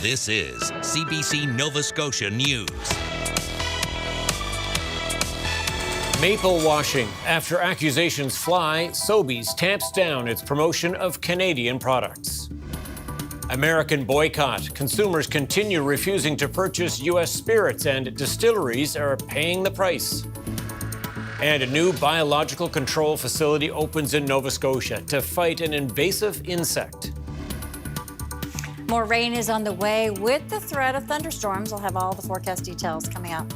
This is CBC Nova Scotia News. Maple washing. After accusations fly, Sobeys tamps down its promotion of Canadian products. American boycott. Consumers continue refusing to purchase U.S. spirits, and distilleries are paying the price. And a new biological control facility opens in Nova Scotia to fight an invasive insect. More rain is on the way with the threat of thunderstorms. We'll have all the forecast details coming up.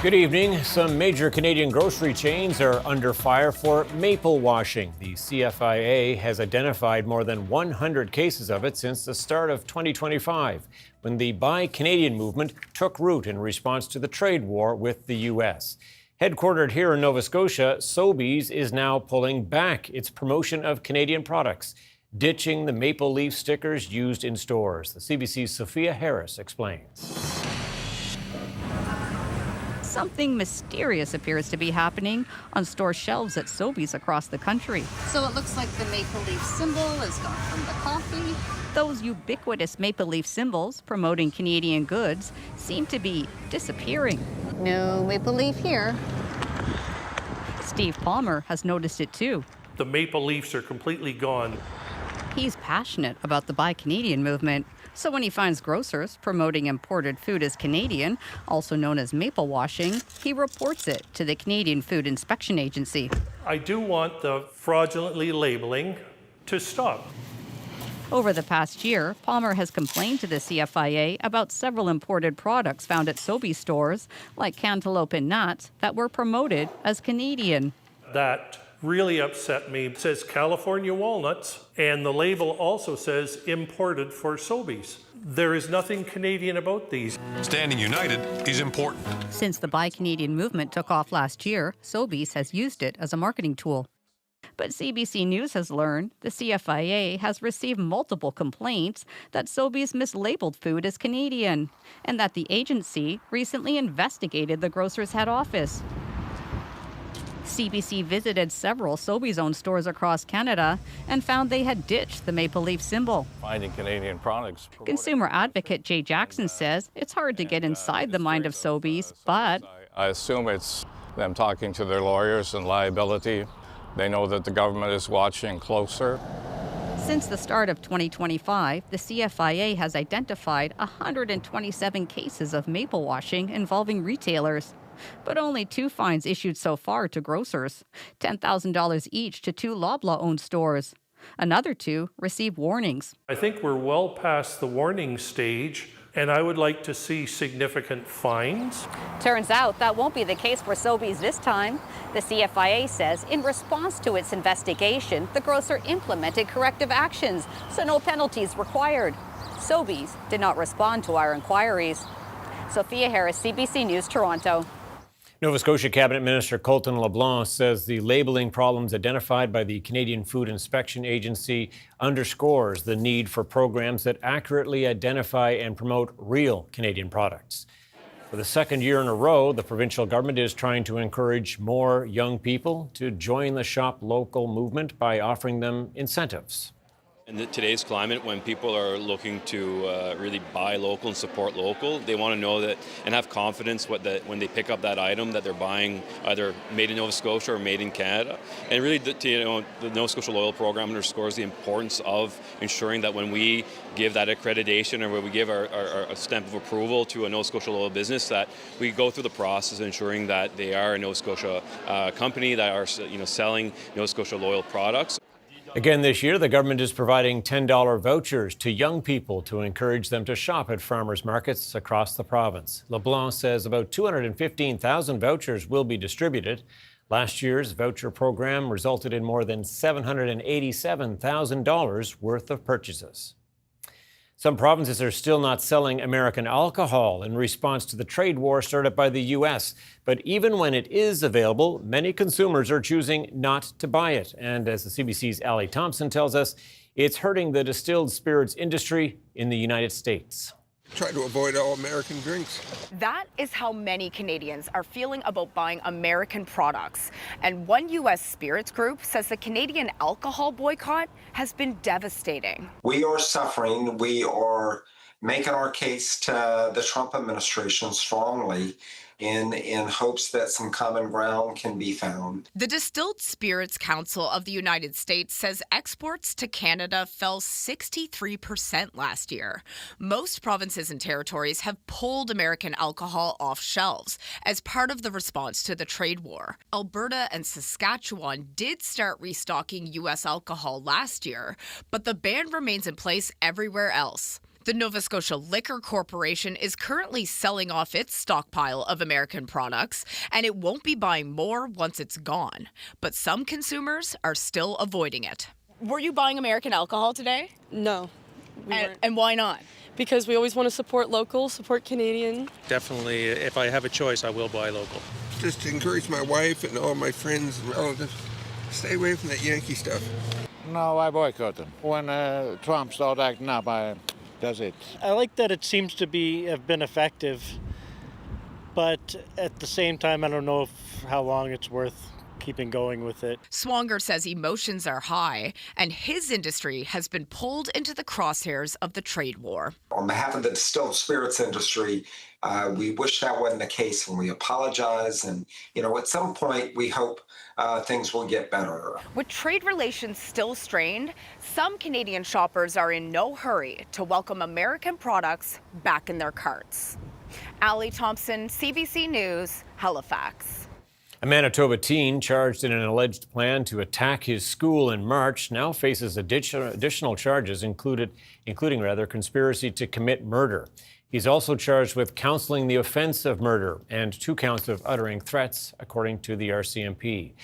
Good evening. Some major Canadian grocery chains are under fire for maple washing. The CFIA has identified more than 100 cases of it since the start of 2025, when the Buy Canadian movement took root in response to the trade war with the U.S. Headquartered here in Nova Scotia, Sobeys is now pulling back its promotion of Canadian products, ditching the maple leaf stickers used in stores. The CBC's Sophia Harris explains. Something mysterious appears to be happening on store shelves at Sobeys across the country. So it looks like the maple leaf symbol is gone from the coffee. Those ubiquitous maple leaf symbols promoting Canadian goods seem to be disappearing. No maple leaf here. Steve Palmer has noticed it too. The maple leaves are completely gone. He's passionate about the Buy Canadian movement. So when he finds grocers promoting imported food as Canadian, also known as maple washing, he reports it to the Canadian Food Inspection Agency. I do want the fraudulently labeling to stop. Over the past year, Palmer has complained to the CFIA about several imported products found at Sobeys stores, like cantaloupe and nuts, that were promoted as Canadian. That really upset me. It says California walnuts, and the label also says imported for Sobeys. There is nothing Canadian about these. Standing united is important. Since the Buy Canadian movement took off last year, Sobeys has used it as a marketing tool. But CBC News has learned the CFIA has received multiple complaints that Sobeys mislabeled food as Canadian, and that the agency recently investigated the grocer's head office. CBC visited several Sobeys-owned stores across Canada and found they had ditched the maple leaf symbol. Finding Canadian products. Consumer advocate Jay Jackson says it's hard to get inside the mind of Sobeys, but I assume it's them talking to their lawyers and liability. They know that the government is watching closer. Since the start of 2025, the CFIA has identified 127 cases of maple washing involving retailers. But only 2 fines issued so far to grocers, $10,000 each to 2 Loblaw-owned stores. Another 2 received warnings. I think we're well past the warning stage, and I would like to see significant fines. Turns out that won't be the case for Sobeys this time. The CFIA says in response to its investigation, the grocer implemented corrective actions, so no penalties required. Sobeys did not respond to our inquiries. Sophia Harris, CBC News, Toronto. Nova Scotia Cabinet Minister Colton LeBlanc says the labeling problems identified by the Canadian Food Inspection Agency underscores the need for programs that accurately identify and promote real Canadian products. For the second year in a row, the provincial government is trying to encourage more young people to join the Shop Local movement by offering them incentives. In today's climate, when people are looking to really buy local and support local, they want to know that and have confidence when they pick up that item that they're buying either made in Nova Scotia or made in Canada. And really, the Nova Scotia Loyal Program underscores the importance of ensuring that when we give that accreditation or when we give our stamp of approval to a Nova Scotia Loyal business, that we go through the process of ensuring that they are a Nova Scotia company that are selling Nova Scotia Loyal products. Again this year, the government is providing $10 vouchers to young people to encourage them to shop at farmers markets across the province. LeBlanc says about 215,000 vouchers will be distributed. Last year's voucher program resulted in more than $787,000 worth of purchases. Some provinces are still not selling American alcohol in response to the trade war started by the U.S. But even when it is available, many consumers are choosing not to buy it. And as the CBC's Ali Thompson tells us, it's hurting the distilled spirits industry in the United States. Try to avoid all American drinks. That is how many Canadians are feeling about buying American products. And one U.S. spirits group says the Canadian alcohol boycott has been devastating. We are suffering. We are making our case to the Trump administration strongly in hopes that some common ground can be found. The Distilled Spirits Council of the United States says exports to Canada fell 63% last year. Most provinces and territories have pulled American alcohol off shelves as part of the response to the trade war. Alberta and Saskatchewan did start restocking U.S. alcohol last year, but the ban remains in place everywhere else. The Nova Scotia Liquor Corporation is currently selling off its stockpile of American products, and it won't be buying more once it's gone. But some consumers are still avoiding it. Were you buying American alcohol today? No. And why not? Because we always want to support local, support Canadian. Definitely, if I have a choice, I will buy local. Just to encourage my wife and all my friends and relatives, stay away from that Yankee stuff. No, I boycott them. When Trump started acting up, that's it. I like that it seems to have been effective, but at the same time, I don't know how long it's worth keeping going with it. Swanger says emotions are high, and his industry has been pulled into the crosshairs of the trade war. On behalf of the distilled spirits industry, we wish that wasn't the case, and we apologize. And, at some point, we hope things will get better. With trade relations still strained, some Canadian shoppers are in no hurry to welcome American products back in their carts. Allie Thompson, CBC News, Halifax. A Manitoba teen charged in an alleged plan to attack his school in March now faces additional charges, including conspiracy to commit murder. He's also charged with counseling the offense of murder and 2 counts of uttering threats, according to the RCMP.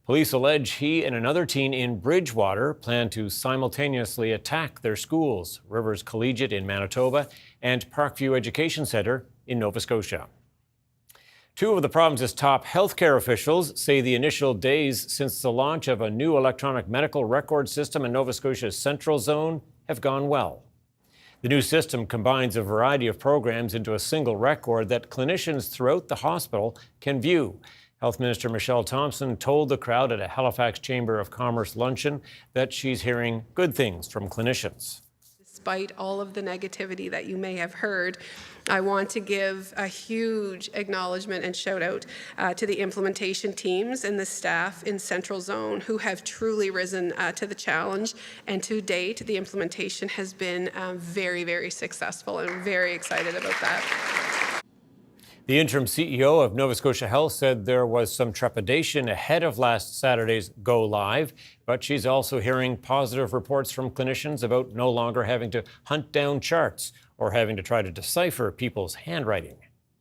Police allege he and another teen in Bridgewater plan to simultaneously attack their schools, Rivers Collegiate in Manitoba and Parkview Education Centre in Nova Scotia. 2 of the province's top healthcare officials say the initial days since the launch of a new electronic medical record system in Nova Scotia's Central Zone have gone well. The new system combines a variety of programs into a single record that clinicians throughout the hospital can view. Health Minister Michelle Thompson told the crowd at a Halifax Chamber of Commerce luncheon that she's hearing good things from clinicians. Despite all of the negativity that you may have heard, I want to give a huge acknowledgement and shout out to the implementation teams and the staff in Central Zone who have truly risen to the challenge. And to date, the implementation has been very, very successful, and I'm very excited about that. The interim CEO of Nova Scotia Health said there was some trepidation ahead of last Saturday's Go Live, but she's also hearing positive reports from clinicians about no longer having to hunt down charts or having to try to decipher people's handwriting.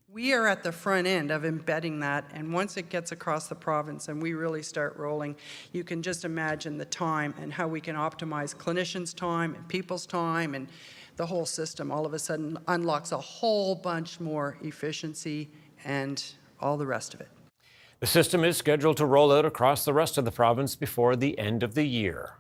We are at the front end of embedding that, and once it gets across the province and we really start rolling, you can just imagine the time and how we can optimize clinicians' time and people's time, and the whole system all of a sudden unlocks a whole bunch more efficiency and all the rest of it. The system is scheduled to roll out across the rest of the province before the end of the year.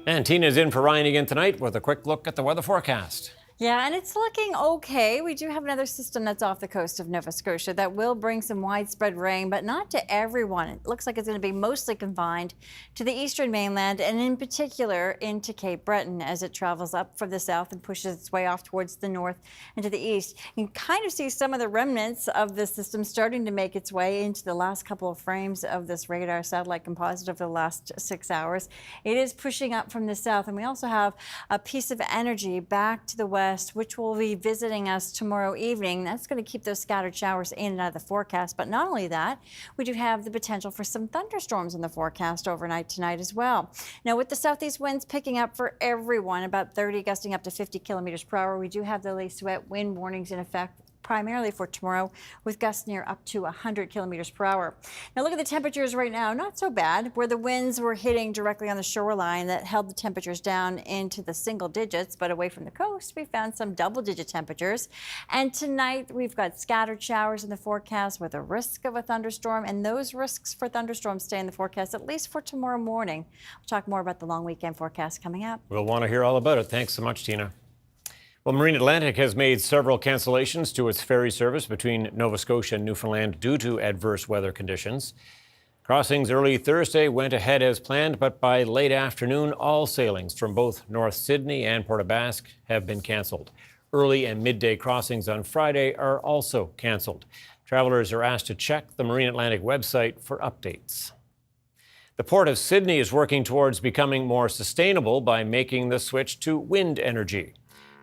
And Tina's in for Ryan again tonight with a quick look at the weather forecast. Yeah, and it's looking okay. We do have another system that's off the coast of Nova Scotia that will bring some widespread rain, but not to everyone. It looks like it's going to be mostly confined to the eastern mainland and in particular into Cape Breton as it travels up from the south and pushes its way off towards the north and to the east. You can kind of see some of the remnants of the system starting to make its way into the last couple of frames of this radar satellite composite of the last 6 hours. It is pushing up from the south, and we also have a piece of energy back to the west, which will be visiting us tomorrow evening. That's going to keep those scattered showers in and out of the forecast. But not only that, we do have the potential for some thunderstorms in the forecast overnight tonight as well. Now, with the southeast winds picking up for everyone, about 30 gusting up to 50 kilometers per hour, we do have the least wet wind warnings in effect primarily for tomorrow, with gusts near up to 100 kilometers per hour. Now look at the temperatures right now. Not so bad. Where the winds were hitting directly on the shoreline, that held the temperatures down into the single digits, but away from the coast, we found some double-digit temperatures. And tonight, we've got scattered showers in the forecast with a risk of a thunderstorm, and those risks for thunderstorms stay in the forecast at least for tomorrow morning. We'll talk more about the long weekend forecast coming up. We'll want to hear all about it. Thanks so much, Tina. Well, Marine Atlantic has made several cancellations to its ferry service between Nova Scotia and Newfoundland due to adverse weather conditions. Crossings early Thursday went ahead as planned, but by late afternoon, all sailings from both North Sydney and Port aux Basques have been canceled. Early and midday crossings on Friday are also canceled. Travelers are asked to check the Marine Atlantic website for updates. The Port of Sydney is working towards becoming more sustainable by making the switch to wind energy.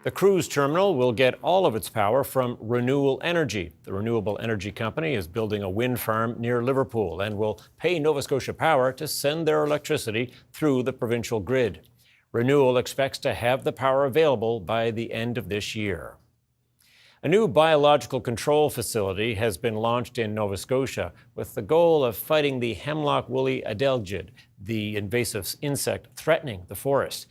The cruise terminal will get all of its power from renewable energy. The renewable energy company is building a wind farm near Liverpool and will pay Nova Scotia Power to send their electricity through the provincial grid. Renewal expects to have the power available by the end of this year. A new biological control facility has been launched in Nova Scotia with the goal of fighting the hemlock woolly adelgid, the invasive insect threatening the forest.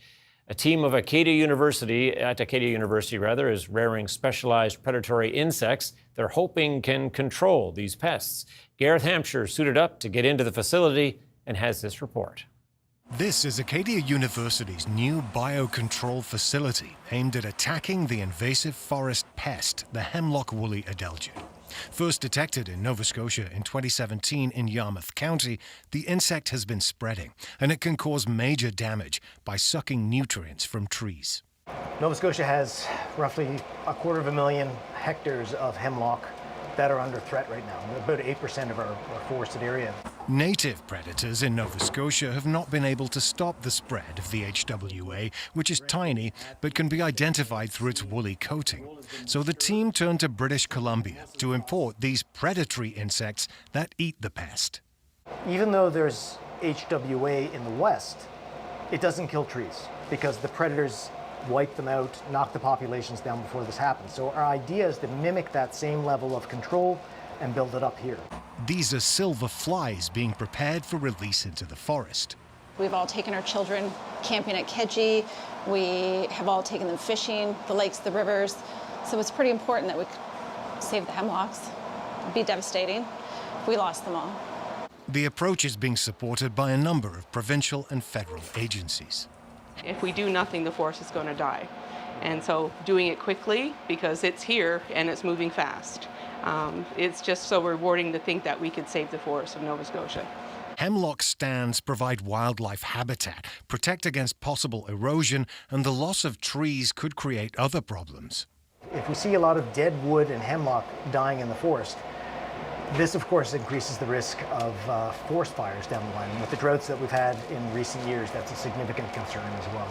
A team of Acadia University is rearing specialized predatory insects they're hoping can control these pests. Gareth Hampshire suited up to get into the facility and has this report. This is Acadia University's new biocontrol facility aimed at attacking the invasive forest pest, the hemlock woolly adelgid. First detected in Nova Scotia in 2017 in Yarmouth County, the insect has been spreading, and it can cause major damage by sucking nutrients from trees. Nova Scotia has roughly 250,000 hectares of hemlock that are under threat right now, about 8% of our forested area. Native predators in Nova Scotia have not been able to stop the spread of the HWA, which is tiny but can be identified through its woolly coating. So the team turned to British Columbia to import these predatory insects that eat the pest. Even though there's HWA in the west, it doesn't kill trees because the predators wipe them out, knock the populations down before this happens. So our idea is to mimic that same level of control and build it up here. These are silver flies being prepared for release into the forest. We've all taken our children camping at Kedji. We have all taken them fishing, the lakes, the rivers. So it's pretty important that we save the hemlocks. It'd be devastating if we lost them all. The approach is being supported by a number of provincial and federal agencies. If we do nothing, the forest is going to die. And so doing it quickly, because it's here and it's moving fast. It's just so rewarding to think that we could save the forests of Nova Scotia. Hemlock stands provide wildlife habitat, protect against possible erosion, and the loss of trees could create other problems. If we see a lot of dead wood and hemlock dying in the forest, this, of course, increases the risk of forest fires down the line. And with the droughts that we've had in recent years, that's a significant concern as well.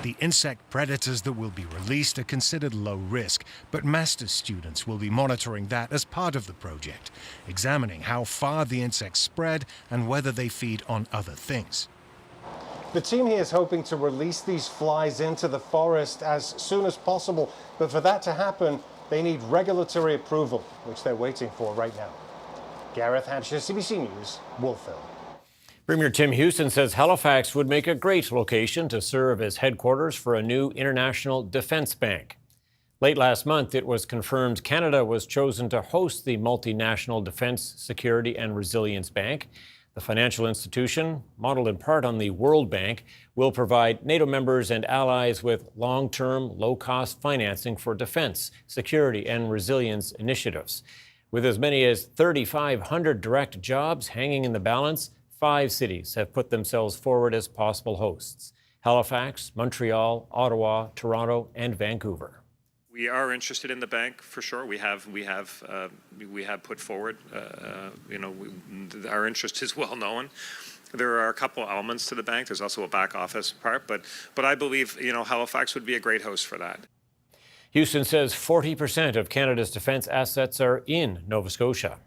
The insect predators that will be released are considered low risk, but master's students will be monitoring that as part of the project, examining how far the insects spread and whether they feed on other things. The team here is hoping to release these flies into the forest as soon as possible, but for that to happen, they need regulatory approval, which they're waiting for right now. Gareth Hampshire, CBC News, Wolfville. Premier Tim Houston says Halifax would make a great location to serve as headquarters for a new international defense bank. Late last month, it was confirmed Canada was chosen to host the multinational Defense, Security and Resilience Bank. The financial institution, modeled in part on the World Bank, will provide NATO members and allies with long-term, low-cost financing for defense, security, and resilience initiatives. With as many as 3,500 direct jobs hanging in the balance, 5 cities have put themselves forward as possible hosts: Halifax, Montreal, Ottawa, Toronto, and Vancouver. We are interested in the bank for sure. We have put forward. Our interest is well known. There are a couple elements to the bank. There's also a back office part, but I believe Halifax would be a great host for that. Houston says 40% of Canada's defense assets are in Nova Scotia.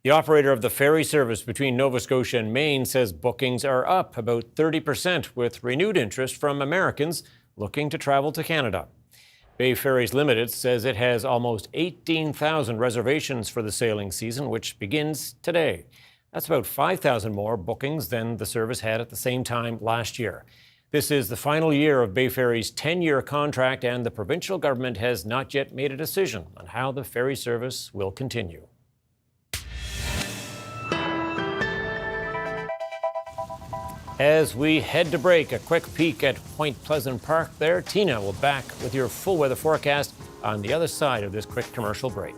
The operator of the ferry service between Nova Scotia and Maine says bookings are up about 30%, with renewed interest from Americans looking to travel to Canada. Bay Ferries Limited says it has almost 18,000 reservations for the sailing season, which begins today. That's about 5,000 more bookings than the service had at the same time last year. This is the final year of Bay Ferry's 10-year contract, and the provincial government has not yet made a decision on how the ferry service will continue. As we head to break, a quick peek at Point Pleasant Park there. Tina will back with your full weather forecast on the other side of this quick commercial break.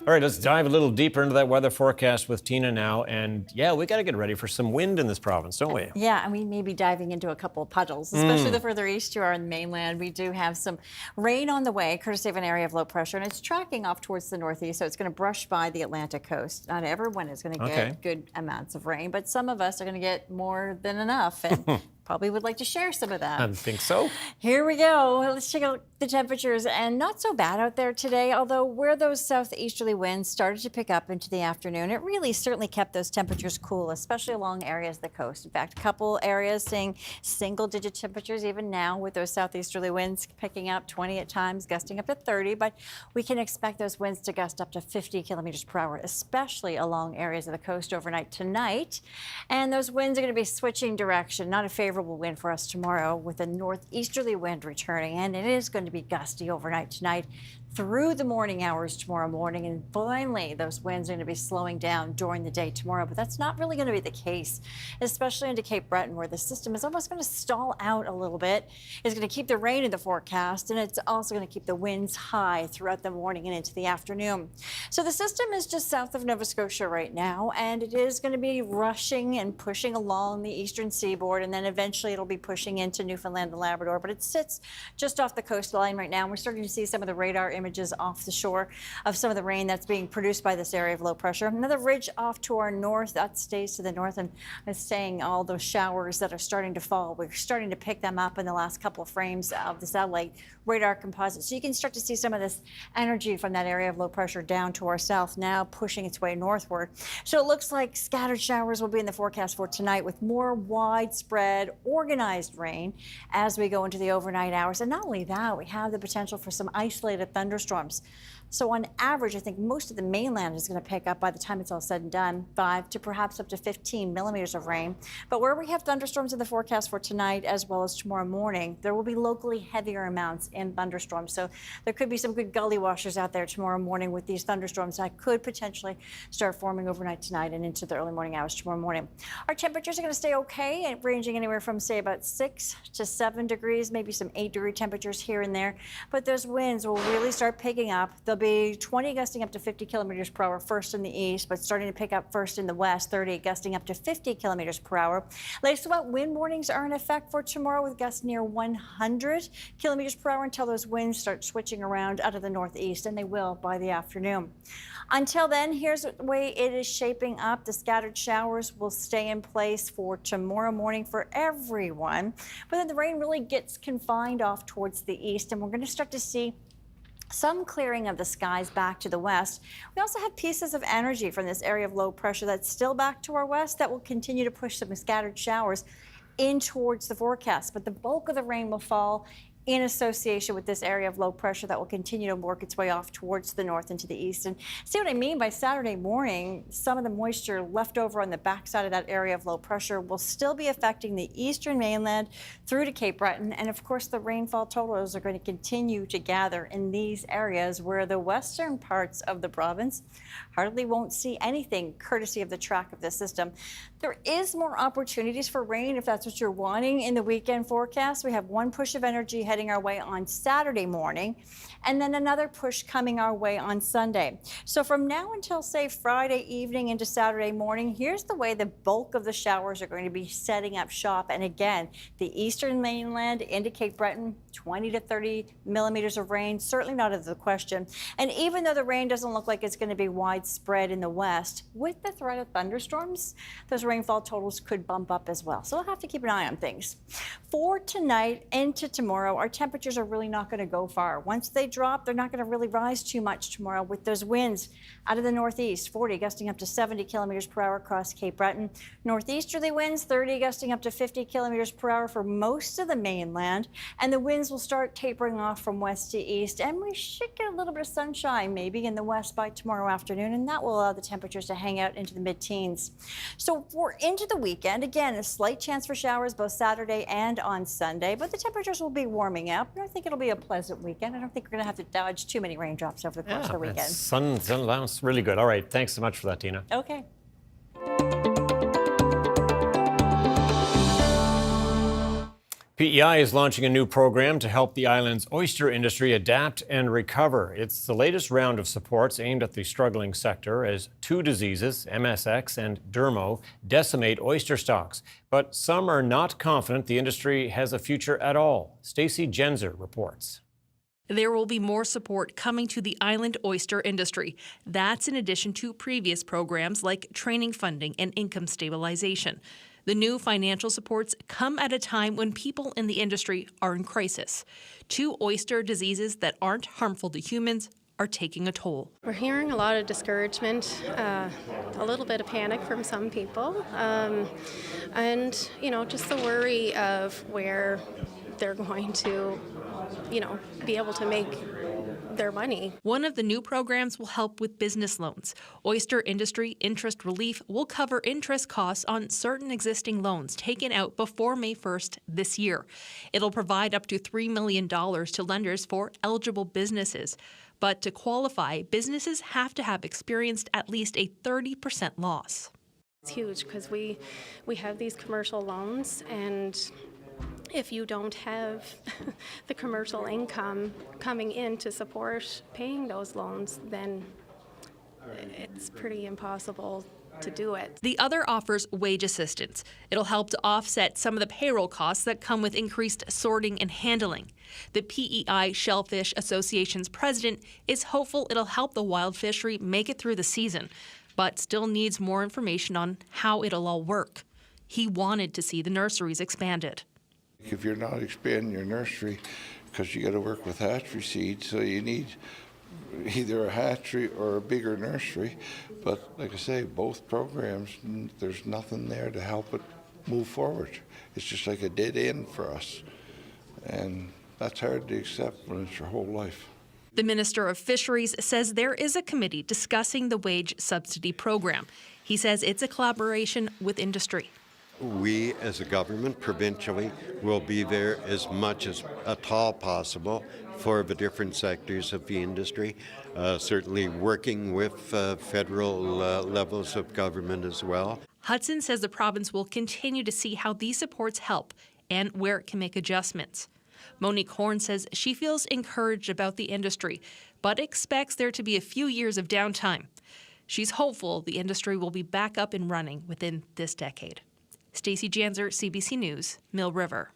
All right, let's dive a little deeper into that weather forecast with Tina now. And yeah, we got to get ready for some wind in this province, don't we? Yeah, and we may be diving into a couple of puddles, especially the further east you are in the mainland. We do have some rain on the way, courtesy of an area of low pressure, and it's tracking off towards the northeast, so it's going to brush by the Atlantic coast. Not everyone is going to get good amounts of rain, but some of us are going to get more than enough. And probably would like to share some of that. I think so. Here we go. Let's check out the temperatures, and not so bad out there today, although where those southeasterly winds started to pick up into the afternoon, it really certainly kept those temperatures cool, especially along areas of the coast. In fact, a couple areas seeing single-digit temperatures even now with those southeasterly winds picking up 20 at times, gusting up to 30, but we can expect those winds to gust up to 50 kilometers per hour, especially along areas of the coast overnight tonight. And those winds are going to be switching direction, not a favorable wind for us tomorrow, with a northeasterly wind returning, and it is going to be gusty overnight tonight through the morning hours tomorrow morning, and finally those winds are going to be slowing down during the day tomorrow. But that's not really going to be the case, especially into Cape Breton, where the system is almost going to stall out a little bit. It's going to keep the rain in the forecast, and it's also going to keep the winds high throughout the morning and into the afternoon. So the system is just south of Nova Scotia right now, and it is going to be rushing and pushing along the eastern seaboard, and then eventually it'll be pushing into Newfoundland and Labrador. But it sits just off the coastline right now, and we're starting to see some of the radar images off the shore of some of the rain that's being produced by this area of low pressure. Another ridge off to our north, that stays to the north, and is saying all those showers that are starting to fall. We're starting to pick them up in the last couple of frames of the satellite radar composite. So you can start to see some of this energy from that area of low pressure down to our south, now pushing its way northward. So it looks like scattered showers will be in the forecast for tonight, with more widespread organized rain as we go into the overnight hours. And not only that, we have the potential for some isolated thunderstorms. So on average, I think most of the mainland is going to pick up, by the time it's all said and done, 5 to perhaps up to 15 millimeters of rain. But where we have thunderstorms in the forecast for tonight as well as tomorrow morning, there will be locally heavier amounts in thunderstorms. So there could be some good gully washers out there tomorrow morning with these thunderstorms that could potentially start forming overnight tonight and into the early morning hours tomorrow morning. Our temperatures are going to stay okay, ranging anywhere from, say, about 6 to 7 degrees, maybe some 8-degree temperatures here and there. But those winds will really start picking up. They'll be 20 gusting up to 50 kilometers per hour first in the east, but starting to pick up first in the west, 30 gusting up to 50 kilometers per hour. Latest about wind warnings are in effect for tomorrow, with gusts near 100 kilometers per hour until those winds start switching around out of the northeast, and they will by the afternoon. Until then, here's the way it is shaping up. The scattered showers will stay in place for tomorrow morning for everyone, but then the rain really gets confined off towards the east, and we're going to start to see some clearing of the skies back to the west. We also have pieces of energy from this area of low pressure that's still back to our west that will continue to push some scattered showers in towards the forecast, but the bulk of the rain will fall in association with this area of low pressure that will continue to work its way off towards the north into the east. And see what I mean by Saturday morning, some of the moisture left over on the backside of that area of low pressure will still be affecting the eastern mainland through to Cape Breton. And of course, the rainfall totals are going to continue to gather in these areas where the western parts of the province hardly won't see anything courtesy of the track of this system. There is more opportunities for rain if that's what you're wanting in the weekend forecast. We have one push of energy heading our way on Saturday morning, and then another push coming our way on Sunday. So from now until, say, Friday evening into Saturday morning, here's the way the bulk of the showers are going to be setting up shop. And again, the eastern mainland into Cape Breton, 20 to 30 millimeters of rain, certainly not out of the question. And even though the rain doesn't look like it's going to be widespread in the west, with the threat of thunderstorms, those rainfall totals could bump up as well. So we'll have to keep an eye on things. For tonight into tomorrow, our temperatures are really not going to go far. Once they drop, they're not going to really rise too much tomorrow, with those winds out of the northeast, 40 gusting up to 70 kilometers per hour across Cape Breton. Northeasterly winds, 30 gusting up to 50 kilometers per hour for most of the mainland. And the winds will start tapering off from west to east. And we should get a little bit of sunshine maybe in the west by tomorrow afternoon. And that will allow the temperatures to hang out into the mid-teens. So we're into the weekend. Again, a slight chance for showers both Saturday and on Sunday. But the temperatures will be warming up. I think it'll be a pleasant weekend. I don't think we're going to have to dodge too many raindrops over the course of the weekend. Sun sounds really good. All right, thanks so much for that, Tina. Okay. PEI is launching a new program to help the island's oyster industry adapt and recover. It's the latest round of supports aimed at the struggling sector as two diseases, MSX and dermo, decimate oyster stocks. But some are not confident the industry has a future at all. Stacey Genzer reports. There will be more support coming to the island oyster industry. That's in addition to previous programs like training funding and income stabilization. The new financial supports come at a time when people in the industry are in crisis. 2 oyster diseases that aren't harmful to humans are taking a toll. We're hearing a lot of discouragement, a little bit of panic from some people, and just the worry of where they're going to, be able to make their money. One of the new programs will help with business loans. Oyster Industry Interest Relief will cover interest costs on certain existing loans taken out before May 1st this year. It'll provide up to $3 million to lenders for eligible businesses. But to qualify, businesses have to have experienced at least a 30% loss. It's huge because we have these commercial loans, and if you don't have the commercial income coming in to support paying those loans, then it's pretty impossible to do it. The other offers wage assistance. It'll help to offset some of the payroll costs that come with increased sorting and handling. The PEI Shellfish Association's president is hopeful it'll help the wild fishery make it through the season, but still needs more information on how it'll all work. He wanted to see the nurseries expanded. If you're not expanding your nursery, because you got to work with hatchery seed, so you need either a hatchery or a bigger nursery. But like I say, both programs, there's nothing there to help it move forward. It's just like a dead end for us. And that's hard to accept when it's your whole life. The Minister of Fisheries says there is a committee discussing the wage subsidy program. He says it's a collaboration with industry. We as a government provincially will be there as much as at all possible for the different sectors of the industry, certainly working with federal levels of government as well. Hudson says the province will continue to see how these supports help and where it can make adjustments. Monique Horn says she feels encouraged about the industry, but expects there to be a few years of downtime. She's hopeful the industry will be back up and running within this decade. Stacey Janzer, CBC News, Mill River.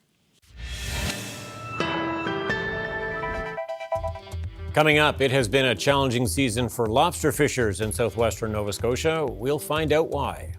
Coming up, it has been a challenging season for lobster fishers in southwestern Nova Scotia. We'll find out why.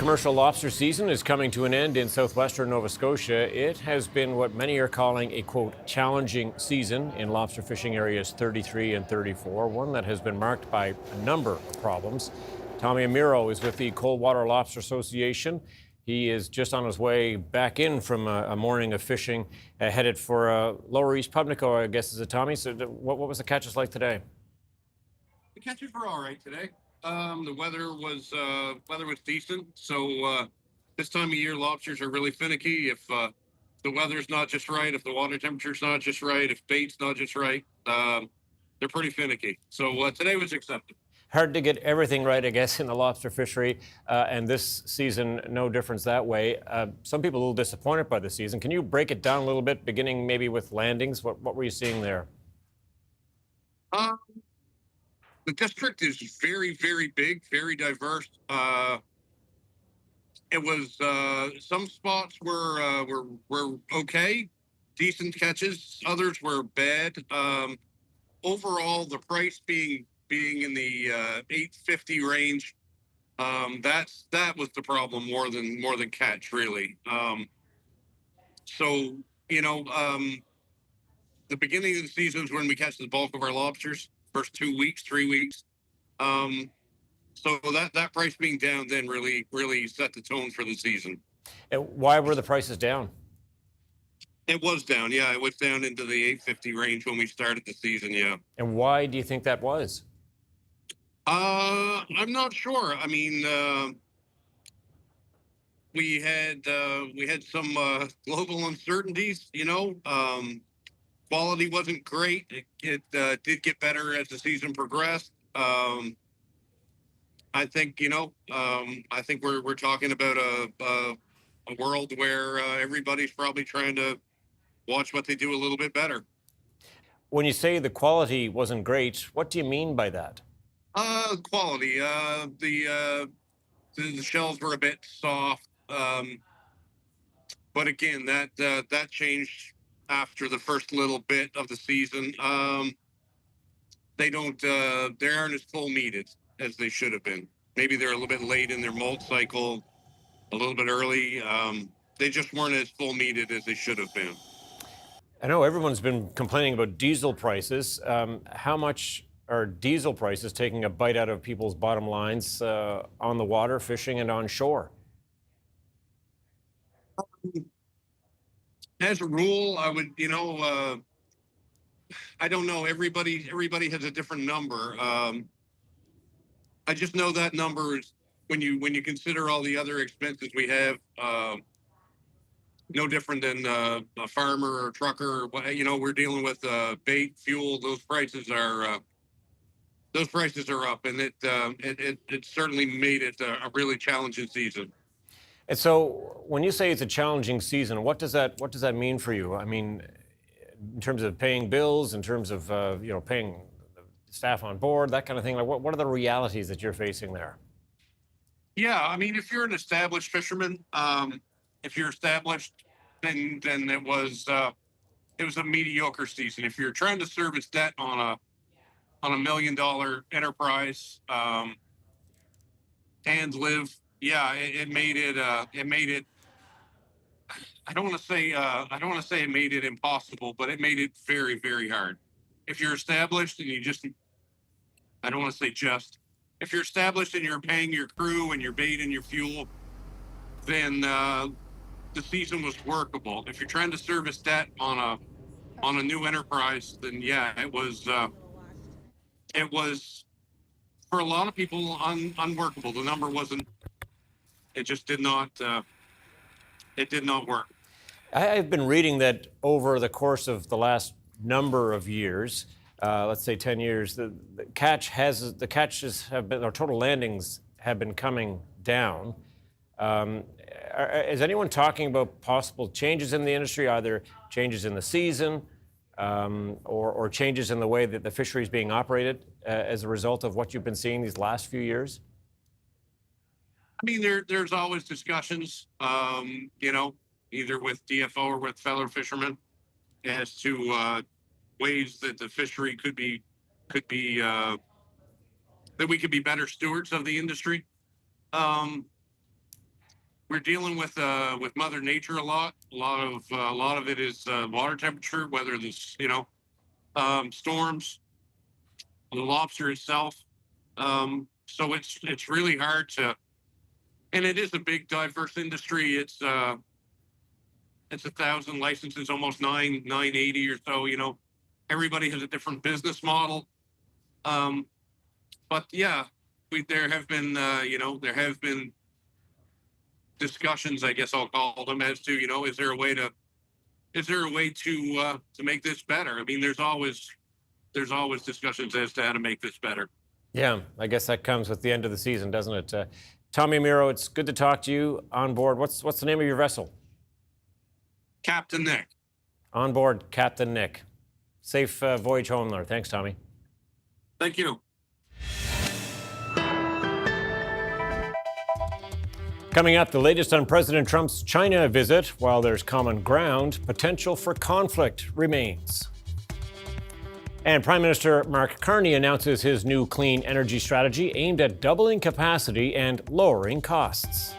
commercial lobster season is coming to an end in southwestern Nova Scotia. It has been what many are calling a, quote, challenging season in lobster fishing areas 33 and 34, one that has been marked by a number of problems. Tommy Amiro is with the Coldwater Lobster Association. He is just on his way back in from a morning of fishing, headed for Lower East Pubnico, I guess, is it, Tommy? So what was the catches like today? The catches were all right today. The weather was decent. So this time of year, lobsters are really finicky. If the weather's not just right, if the water temperature's not just right, if bait's not just right, they're pretty finicky. So today was acceptable. Hard to get everything right, I guess, in the lobster fishery, and this season, no difference that way. Some people are a little disappointed by the season. Can you break it down a little bit, beginning maybe with landings? What were you seeing there? The district is very, very big, very diverse. It was some spots were okay, decent catches. Others were bad. Overall, the price being in the $8.50 range, that was the problem more than catch, really. So the beginning of the season is when we catch the bulk of our lobsters. First 2 weeks, 3 weeks. So that price being down then really set the tone for the season. And why were the prices down? It was down, yeah. It was down into the $8.50 range when we started the season, yeah. And why do you think that was? I'm not sure. I mean, we had some global uncertainties, quality wasn't great. It did get better as the season progressed. I think I think we're talking about a world where everybody's probably trying to watch what they do a little bit better. When you say the quality wasn't great, what do you mean by that? Quality. The shells were a bit soft, but again, that changed after the first little bit of the season. They aren't as full meated as they should have been. Maybe they're a little bit late in their molt cycle, a little bit early. They just weren't as full meated as they should have been. I know everyone's been complaining about diesel prices. How much are diesel prices taking a bite out of people's bottom lines on the water, fishing, and on shore? As a rule, I would, I don't know. Everybody has a different number. I just know that number is when you consider all the other expenses we have, no different than a farmer or a trucker. We're dealing with bait, fuel. Those prices are up, and it certainly made it a really challenging season. And so, when you say it's a challenging season, what does that mean for you? I mean, in terms of paying bills, in terms of paying staff on board, that kind of thing. Like, what are the realities that you're facing there? Yeah, I mean, if you're an established fisherman, if you're established, then it was a mediocre season. If you're trying to service debt on a $1 million enterprise, hands live. Yeah, it made it. I don't want to say it made it impossible, but it made it very, very hard. If you're established and I don't want to say just. If you're established and you're paying your crew and your bait and your fuel, then the season was workable. If you're trying to service debt on a new enterprise, then yeah, it was for a lot of people unworkable. The number wasn't. It just did not. It did not work. I've been reading that over the course of the last number of years, let's say 10 years, the catches have been, or total landings have been coming down. Is anyone talking about possible changes in the industry, either changes in the season or changes in the way that the fishery is being operated as a result of what you've been seeing these last few years? I mean, there's always discussions, either with DFO or with fellow fishermen as to ways that the fishery could be that we could be better stewards of the industry. we're dealing with Mother Nature a lot. A lot of it is water temperature, whether this storms, the lobster itself. So it's really hard to, and it is a big diverse industry. It's 1,000 licenses, almost 980 or so. Everybody has a different business model. But yeah, there have been discussions, I guess I'll call them, as to is there a way to make this better? I mean, there's always discussions as to how to make this better. Yeah, I guess that comes with the end of the season, doesn't it? Tommy Miro, it's good to talk to you on board. What's the name of your vessel? Captain Nick. On board, Captain Nick. Safe voyage home there. Thanks, Tommy. Thank you. Coming up, the latest on President Trump's China visit. While there's common ground, potential for conflict remains. And Prime Minister Mark Carney announces his new clean energy strategy aimed at doubling capacity and lowering costs.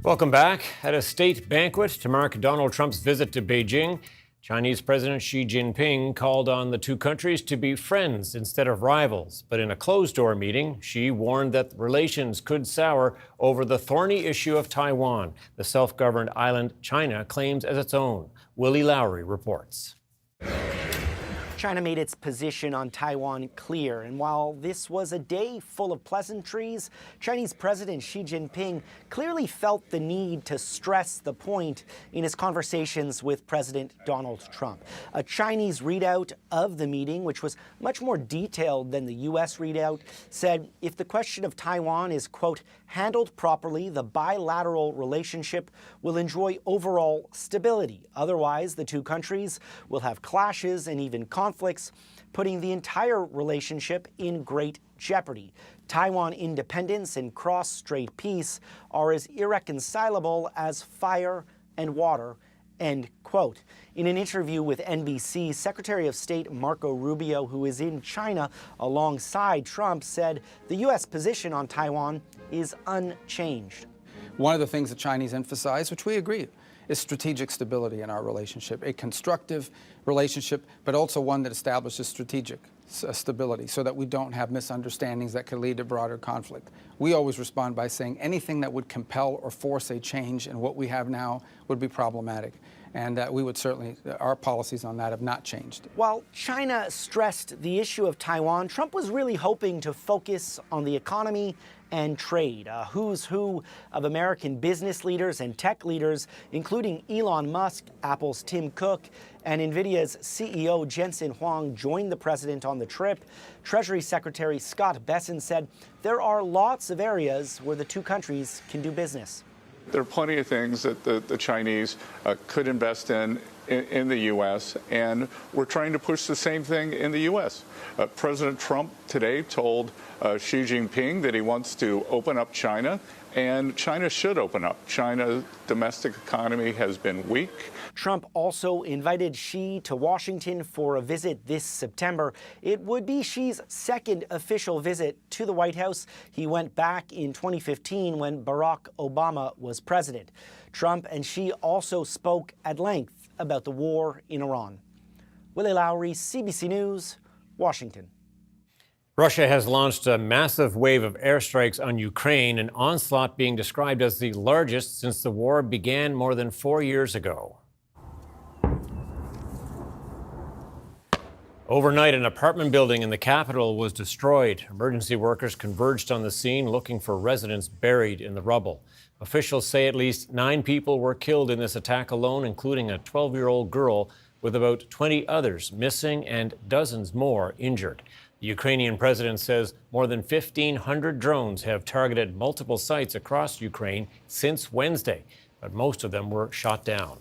Welcome back. At a state banquet to mark Donald Trump's visit to Beijing, Chinese President Xi Jinping called on the two countries to be friends instead of rivals. But in a closed-door meeting, Xi warned that relations could sour over the thorny issue of Taiwan, the self-governed island China claims as its own. Willie Lowry reports. China made its position on Taiwan clear, and while this was a day full of pleasantries, Chinese President Xi Jinping clearly felt the need to stress the point in his conversations with President Donald Trump. A Chinese readout of the meeting, which was much more detailed than the U.S. readout, said if the question of Taiwan is, quote, handled properly, the bilateral relationship will enjoy overall stability. Otherwise, the two countries will have clashes and even conflicts, putting the entire relationship in great jeopardy. Taiwan independence and cross-strait peace are as irreconcilable as fire and water, end quote. In an interview with NBC, Secretary of State Marco Rubio, who is in China alongside Trump, said the U.S. position on Taiwan is unchanged. One of the things the Chinese emphasize, which we agree, is strategic stability in our relationship, a constructive relationship, but also one that establishes strategic stability so that we don't have misunderstandings that could lead to broader conflict. We always respond by saying anything that would compel or force a change in what we have now would be problematic. And we would certainly, our policies on that have not changed. While China stressed the issue of Taiwan, Trump was really hoping to focus on the economy and trade. A who's who of American business leaders and tech leaders, including Elon Musk, Apple's Tim Cook, and NVIDIA's CEO Jensen Huang, joined the president on the trip. Treasury Secretary Scott Bessent said there are lots of areas where the two countries can do business. There are plenty of things that the Chinese could invest in the U.S., and we're trying to push the same thing in the U.S. President Trump today told Xi Jinping that he wants to open up China, and China should open up. China's domestic economy has been weak. Trump also invited Xi to Washington for a visit this September. It would be Xi's second official visit to the White House. He went back in 2015 when Barack Obama was president. Trump and Xi also spoke at length about the war in Iran. Willie Lowry, CBC News, Washington. Russia has launched a massive wave of airstrikes on Ukraine, an onslaught being described as the largest since the war began more than 4 years ago. Overnight, an apartment building in the capital was destroyed. Emergency workers converged on the scene looking for residents buried in the rubble. Officials say at least 9 people were killed in this attack alone, including a 12-year-old girl, with about 20 others missing and dozens more injured. The Ukrainian president says more than 1,500 drones have targeted multiple sites across Ukraine since Wednesday, but most of them were shot down.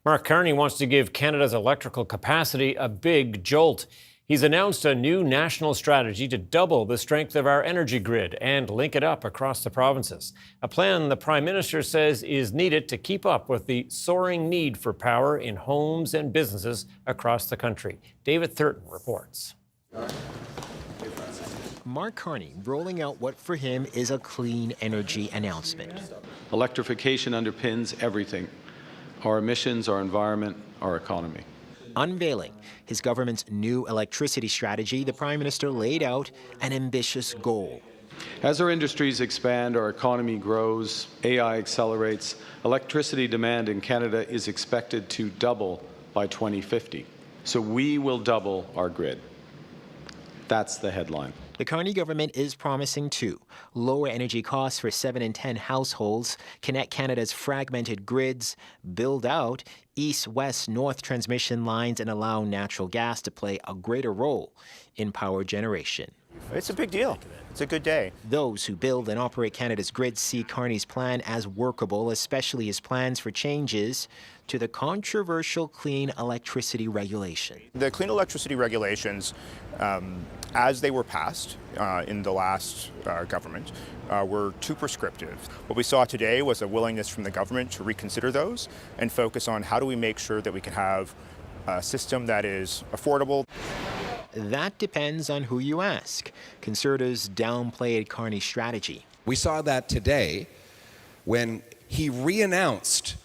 Mark Carney wants to give Canada's electrical capacity a big jolt. He's announced a new national strategy to double the strength of our energy grid and link it up across the provinces. A plan the Prime Minister says is needed to keep up with the soaring need for power in homes and businesses across the country. David Thurton reports. Mark Carney rolling out what for him is a clean energy announcement. Electrification underpins everything. Our emissions, our environment, our economy. Unveiling his government's new electricity strategy, the Prime Minister laid out an ambitious goal. As our industries expand, our economy grows, AI accelerates, electricity demand in Canada is expected to double by 2050. So we will double our grid. That's the headline. The Carney government is promising to lower energy costs for 7 in 10 households, connect Canada's fragmented grids, build out east-west-north transmission lines, and allow natural gas to play a greater role in power generation. It's a big deal. It's a good day. Those who build and operate Canada's grids see Carney's plan as workable, especially his plans for changes to the controversial clean electricity regulation. The clean electricity regulations, as they were passed in the last government, were too prescriptive. What we saw today was a willingness from the government to reconsider those and focus on how do we make sure that we can have a system that is affordable. That depends on who you ask. Conservatives downplayed Carney's strategy. We saw that today when he re-announced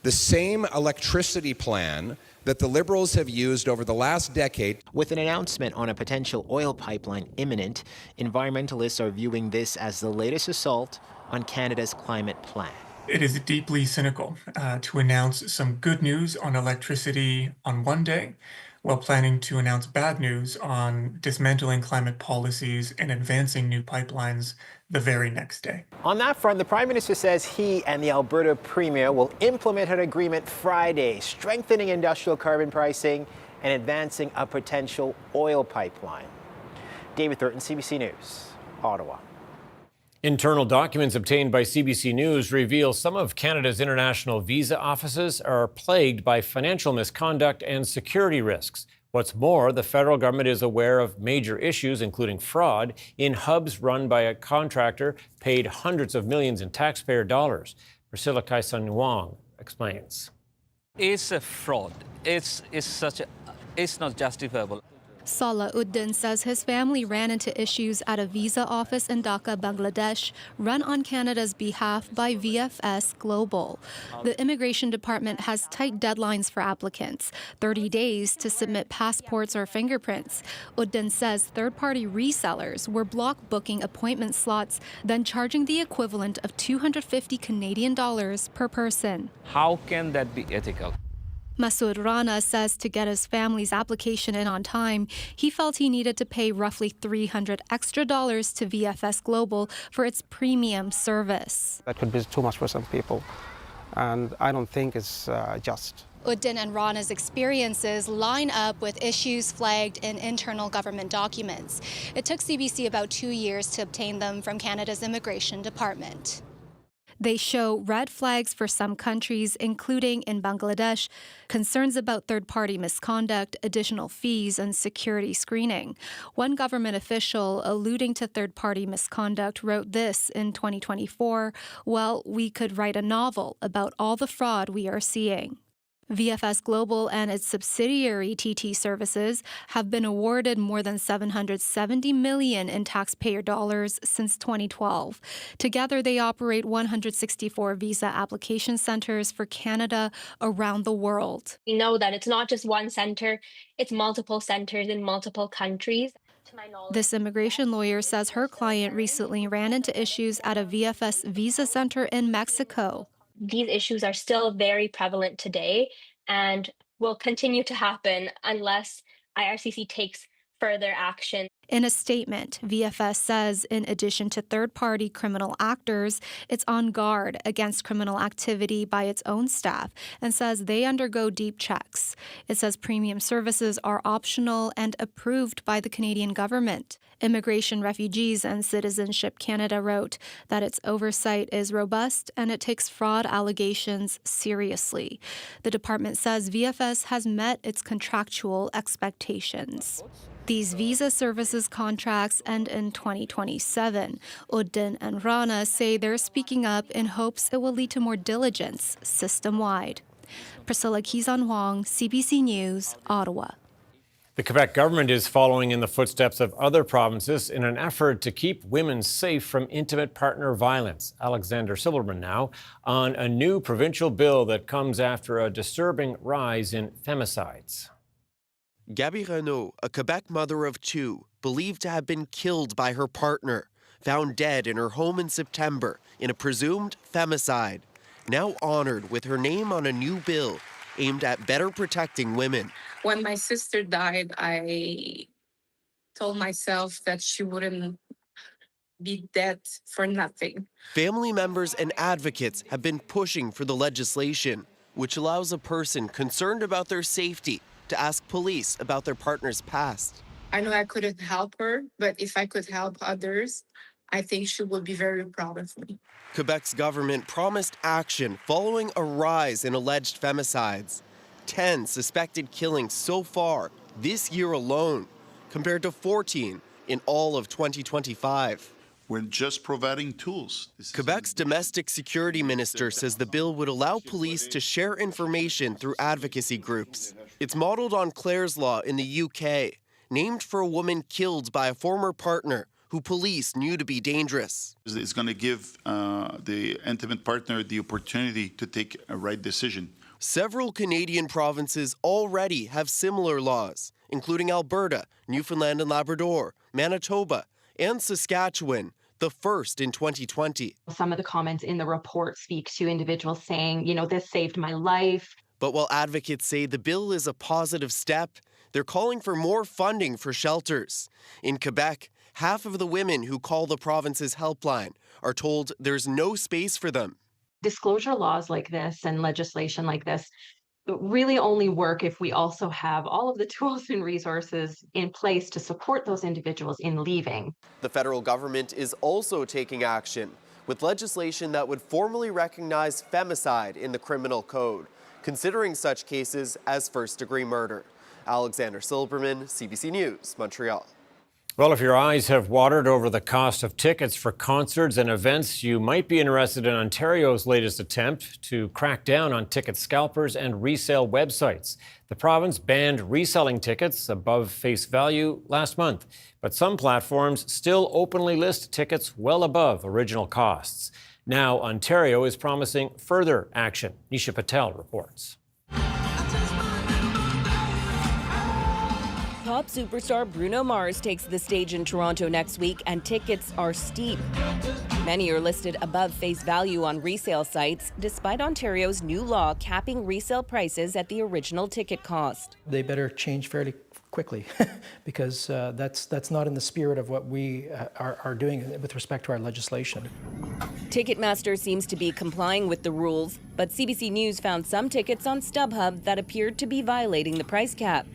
the same electricity plan that the Liberals have used over the last decade. With an announcement on a potential oil pipeline imminent, environmentalists are viewing this as the latest assault on Canada's climate plan. It is deeply cynical to announce some good news on electricity on one day, while planning to announce bad news on dismantling climate policies and advancing new pipelines the very next day. On that front, the Prime Minister says he and the Alberta Premier will implement an agreement Friday, strengthening industrial carbon pricing and advancing a potential oil pipeline. David Thurton, CBC News, Ottawa. Internal documents obtained by CBC News reveal some of Canada's international visa offices are plagued by financial misconduct and security risks. What's more, the federal government is aware of major issues, including fraud, in hubs run by a contractor paid hundreds of millions in taxpayer dollars. Priscilla Kaisan-Wong explains. It's a fraud. It's not justifiable. Salah Uddin says his family ran into issues at a visa office in Dhaka, Bangladesh, run on Canada's behalf by VFS Global. The immigration department has tight deadlines for applicants, 30 days to submit passports or fingerprints. Uddin says third-party resellers were block booking appointment slots, then charging the equivalent of $250 Canadian per person. How can that be ethical? Masood Rana says to get his family's application in on time, he felt he needed to pay roughly $300 extra to VFS Global for its premium service. That could be too much for some people, and I don't think it's just. Uddin and Rana's experiences line up with issues flagged in internal government documents. It took CBC about 2 years to obtain them from Canada's Immigration Department. They show red flags for some countries, including in Bangladesh, concerns about third-party misconduct, additional fees, and security screening. One government official alluding to third-party misconduct wrote this in 2024, "Well, we could write a novel about all the fraud we are seeing." VFS Global and its subsidiary TT Services have been awarded more than $770 million in taxpayer dollars since 2012. Together, they operate 164 visa application centers for Canada around the world. We know that it's not just one center, it's multiple centers in multiple countries. This immigration lawyer says her client recently ran into issues at a VFS visa center in Mexico. These issues are still very prevalent today and will continue to happen unless IRCC takes further action. In a statement, VFS says in addition to third-party criminal actors, it's on guard against criminal activity by its own staff and says they undergo deep checks. It says premium services are optional and approved by the Canadian government. Immigration, Refugees and Citizenship Canada wrote that its oversight is robust and it takes fraud allegations seriously. The department says VFS has met its contractual expectations. These visa services contracts end in 2027. Uddin and Rana say they're speaking up in hopes it will lead to more diligence system-wide. Priscilla Kizan-Huang, CBC News, Ottawa. The Quebec government is following in the footsteps of other provinces in an effort to keep women safe from intimate partner violence. Alexander Silberman now on a new provincial bill that comes after a disturbing rise in femicides. Gabby Renault, a Quebec mother of two, believed to have been killed by her partner, found dead in her home in September in a presumed femicide, now honored with her name on a new bill aimed at better protecting women. When my sister died, I told myself that she wouldn't be dead for nothing. Family members and advocates have been pushing for the legislation, which allows a person concerned about their safety to ask police about their partner's past. I know I couldn't help her, but if I could help others, I think she would be very proud of me. Quebec's government promised action following a rise in alleged femicides. 10 suspected killings so far this year alone, compared to 14 in all of 2025. We're just providing tools. Quebec's domestic security minister says the bill would allow police to share information through advocacy groups. It's modeled on Clare's Law in the UK, named for a woman killed by a former partner who police knew to be dangerous. It's going to give the intimate partner the opportunity to take a right decision. Several Canadian provinces already have similar laws, including Alberta, Newfoundland and Labrador, Manitoba, and Saskatchewan, the first in 2020. Some of the comments in the report speak to individuals saying, you know, this saved my life. But while advocates say the bill is a positive step, they're calling for more funding for shelters. In Quebec, half of the women who call the province's helpline are told there's no space for them. Disclosure laws like this and legislation like this really only work if we also have all of the tools and resources in place to support those individuals in leaving. The federal government is also taking action with legislation that would formally recognize femicide in the criminal code, considering such cases as first-degree murder. Alexander Silberman, CBC News, Montreal. Well, if your eyes have watered over the cost of tickets for concerts and events, you might be interested in Ontario's latest attempt to crack down on ticket scalpers and resale websites. The province banned reselling tickets above face value last month, but some platforms still openly list tickets well above original costs. Now, Ontario is promising further action. Nisha Patel reports. Pop superstar Bruno Mars takes the stage in Toronto next week, and tickets are steep. Many are listed above face value on resale sites, despite Ontario's new law capping resale prices at the original ticket cost. They better change fairly quickly because that's not in the spirit of what we are doing with respect to our legislation. Ticketmaster seems to be complying with the rules, but CBC News found some tickets on StubHub that appeared to be violating the price cap.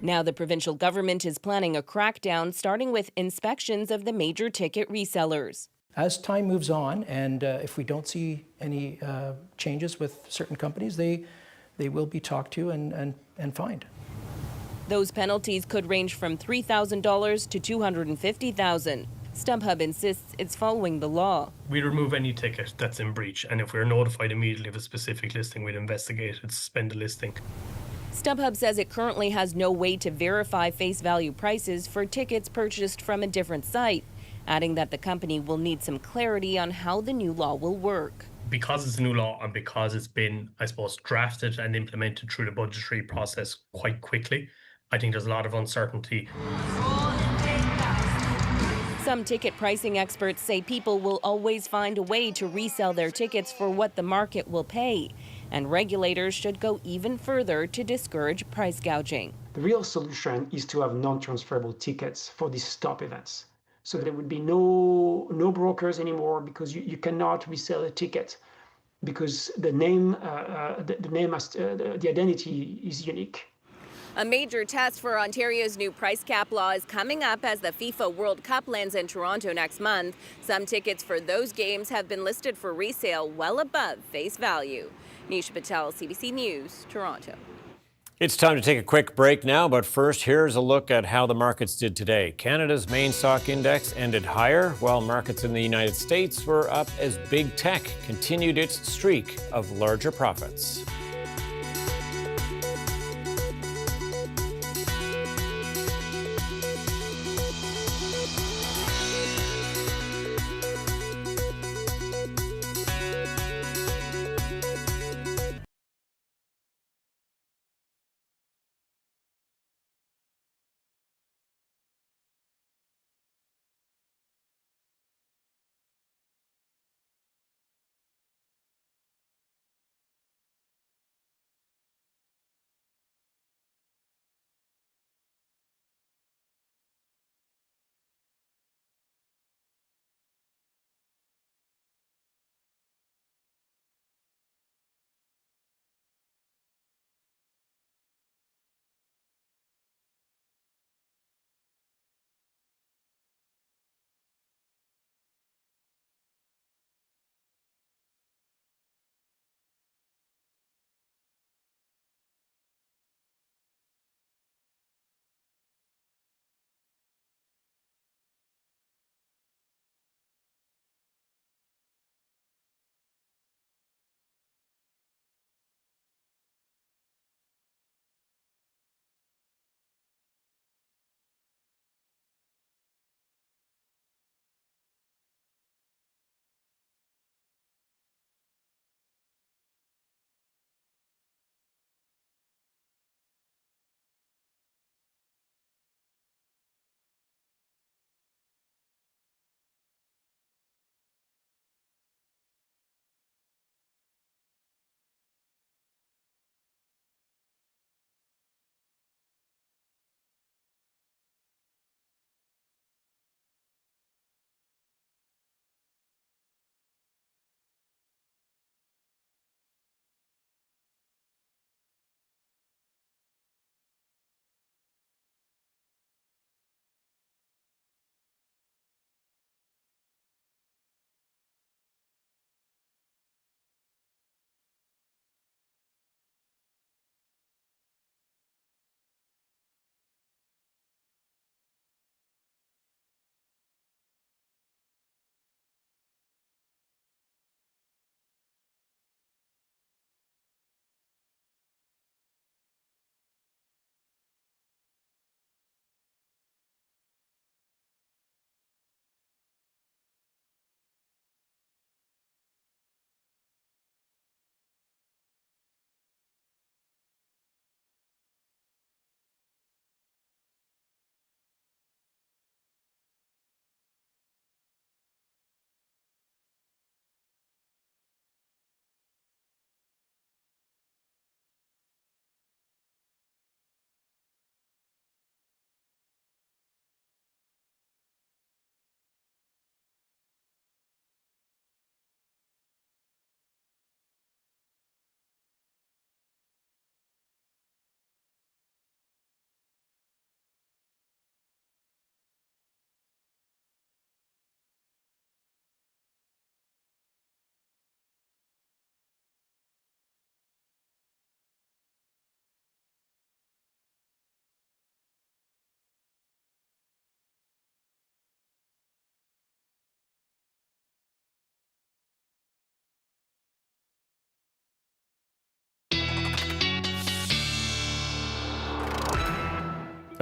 Now the provincial government is planning a crackdown, starting with inspections of the major ticket resellers. As time moves on, and if we don't see any changes with certain companies, they will be talked to and fined. Those penalties could range from $3,000 to $250,000. StubHub insists it's following the law. We remove any ticket that's in breach, and if we're notified immediately of a specific listing, we'd investigate and suspend the listing. StubHub says it currently has no way to verify face value prices for tickets purchased from a different site, adding that the company will need some clarity on how the new law will work. Because it's a new law and because it's been, I suppose, drafted and implemented through the budgetary process quite quickly, I think there's a lot of uncertainty. Some ticket pricing experts say people will always find a way to resell their tickets for what the market will pay, and regulators should go even further to discourage price gouging. The real solution is to have non-transferable tickets for these top events. So there would be no brokers anymore, because you cannot resell a ticket because the identity is unique. A major test for Ontario's new price cap law is coming up as the FIFA World Cup lands in Toronto next month. Some tickets for those games have been listed for resale well above face value. Nisha Patel, CBC News, Toronto. It's time to take a quick break now, but first, here's a look at how the markets did today. Canada's main stock index ended higher, while markets in the United States were up as big tech continued its streak of larger profits.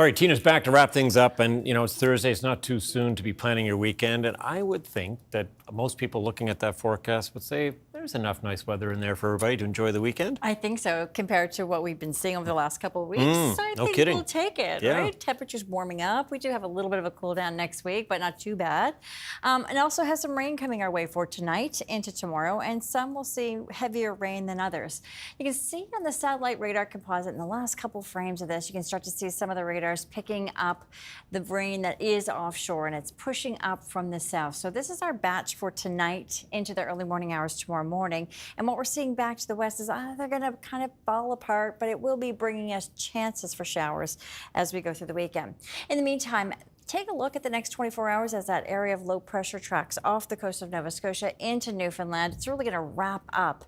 All right, Tina's back to wrap things up. And, you know, it's Thursday. It's not too soon to be planning your weekend. And I would think that most people looking at that forecast would say there's enough nice weather in there for everybody to enjoy the weekend. I think so, compared to what we've been seeing over the last couple of weeks. I no think kidding. we'll take it, Yeah. right? Temperatures warming up. We do have a little bit of a cool down next week, but not too bad. And also has some rain coming our way for tonight into tomorrow, and some will see heavier rain than others. You can see on the satellite radar composite in the last couple frames of this, you can start to see some of the radars picking up the rain that is offshore, and it's pushing up from the south. So this is our batch for tonight into the early morning hours tomorrow morning. And what we're seeing back to the west is they're going to kind of fall apart, but it will be bringing us chances for showers as we go through the weekend. In the meantime, take a look at the next 24 hours as that area of low pressure tracks off the coast of Nova Scotia into Newfoundland. It's really going to wrap up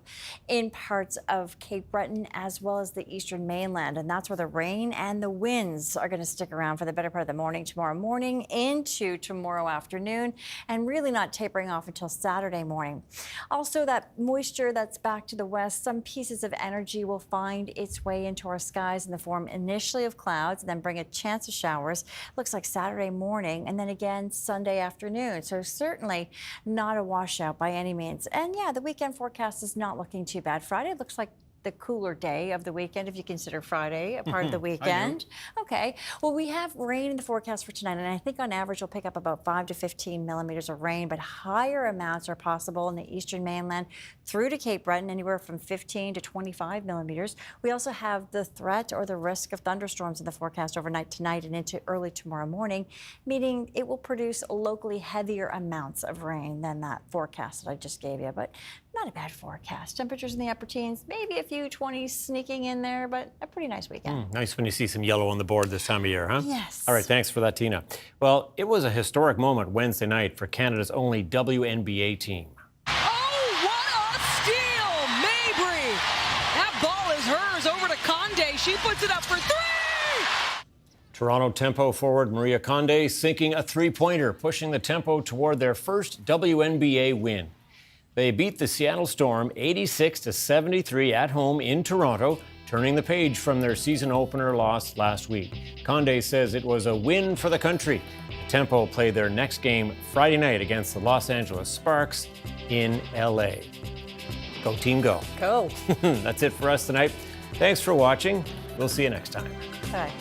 in parts of Cape Breton as well as the eastern mainland. And that's where the rain and the winds are going to stick around for the better part of the morning tomorrow morning into tomorrow afternoon, and really not tapering off until Saturday morning. Also, that moisture that's back to the west, some pieces of energy will find its way into our skies in the form initially of clouds and then bring a chance of showers. Looks like Saturday morning and then again Sunday afternoon. So certainly not a washout by any means. And yeah, the weekend forecast is not looking too bad. Friday looks like the cooler day of the weekend, if you consider Friday a part of the weekend. Okay. Well, we have rain in the forecast for tonight, and I think on average we'll pick up about 5 to 15 millimeters of rain, but higher amounts are possible in the eastern mainland through to Cape Breton, anywhere from 15 to 25 millimeters. We also have the threat or the risk of thunderstorms in the forecast overnight tonight and into early tomorrow morning, meaning it will produce locally heavier amounts of rain than that forecast that I just gave you, but not a bad forecast. Temperatures in the upper teens, maybe a few 20s sneaking in there, but a pretty nice weekend. Nice when you see some yellow on the board this time of year, huh? Yes. All right, thanks for that, Tina. Well, it was a historic moment Wednesday night for Canada's only WNBA team. Oh, what a steal! Mabry! That ball is hers over to Conde. She puts it up for three! Toronto Tempo forward Maria Conde sinking a three-pointer, pushing the Tempo toward their first WNBA win. They beat the Seattle Storm 86-73 at home in Toronto, turning the page from their season opener loss last week. Conde says it was a win for the country. The Tempo play their next game Friday night against the Los Angeles Sparks in LA. Go team, go. Go. That's it for us tonight. Thanks for watching. We'll see you next time. Bye.